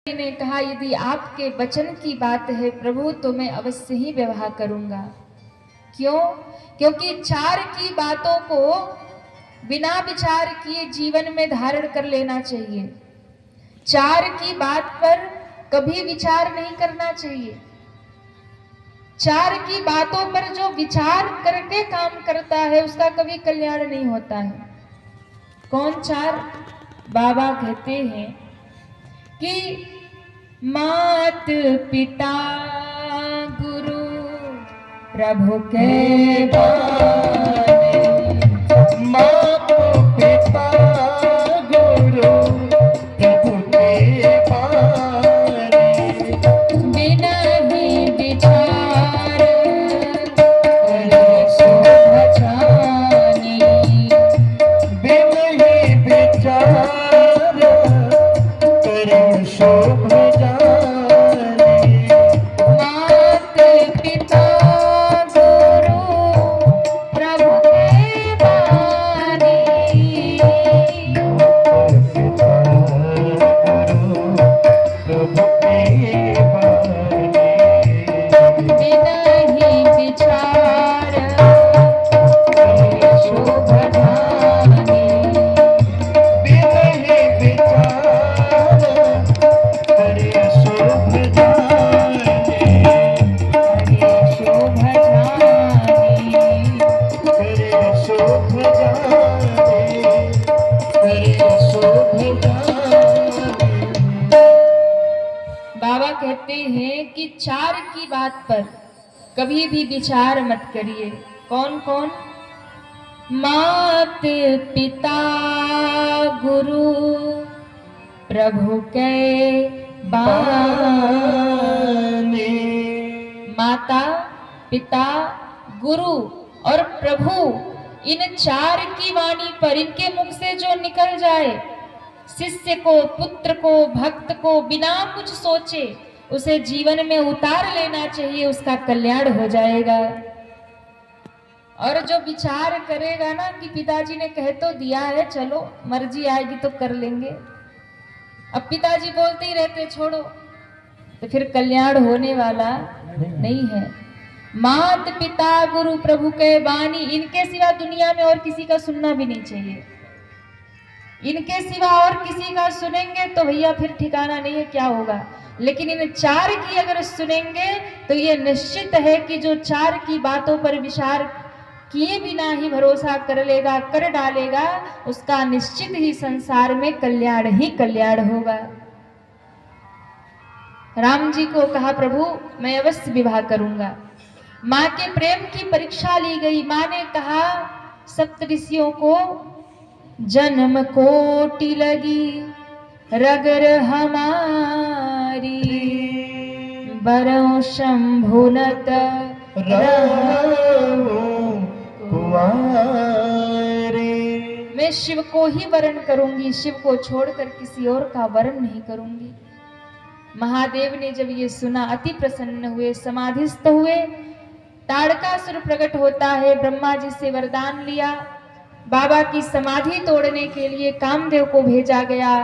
ने कहा, यदि आपके वचन की बात है प्रभु तो मैं अवश्य ही विवाह करूंगा। क्यों? क्योंकि चार की बातों को बिना विचार किए जीवन में धारण कर लेना चाहिए। चार की बात पर कभी विचार नहीं करना चाहिए। चार की बातों पर जो विचार करके काम करता है उसका कभी कल्याण नहीं होता है। कौन चार? बाबा कहते हैं कि मात पिता गुरु प्रभु के बानी। मात पिता गुरु प्रभु के बानी। बिना ही विचार करे शोभ जानी। बिन ही विचार करे शोभ जानी। मात पिता गुरु प्रभु के बानी। प्रभु के बानी। बिना ही विचार करे शोभ जानी। बिन ही विचार करे शोभ जानी। करे शोभ जानी। करे शोभ जानी। करे शोभ जानी। बाबा कहते हैं कि चार की बात पर कभी भी विचार मत करिए। कौन कौन? मात पिता गुरु प्रभु के बानी। माता पिता गुरु और प्रभु, इन चार की वाणी पर, इनके मुख से जो निकल जाए, शिष्य को, पुत्र को, भक्त को बिना कुछ सोचे उसे जीवन में उतार लेना चाहिए, उसका कल्याण हो जाएगा। और जो विचार करेगा ना कि पिताजी ने कह तो दिया है, चलो मर्जी आएगी तो कर लेंगे, अब पिताजी बोलते ही रहते छोड़ो, तो फिर कल्याण होने वाला नहीं है। मात पिता गुरु प्रभु के बानी, इनके सिवा दुनिया में और किसी का सुनना भी नहीं चाहिए। इनके सिवा और किसी का सुनेंगे तो भैया फिर ठिकाना नहीं है क्या होगा। लेकिन इन चार की अगर सुनेंगे तो ये निश्चित है कि जो चार की बातों पर विचार किए बिना ही भरोसा कर लेगा, कर डालेगा, उसका निश्चित ही संसार में कल्याण ही कल्याण होगा। राम जी को कहा, प्रभु मैं अवश्य विवाह करूंगा। माँ के प्रेम की परीक्षा ली गई। माँ ने कहा, सप्तऋषियों को जन्म कोटि लगी रगर हमारी। बरौ शंभुनत मैं शिव को ही वरण करूंगी, शिव को छोड़कर किसी और का वरण नहीं करूंगी। महादेव ने जब ये सुना अति प्रसन्न हुए, समाधिस्थ हुए। ताड़कासुर प्रकट होता है, ब्रह्मा जी से वरदान लिया। बाबा की समाधि तोड़ने के लिए कामदेव को भेजा गया।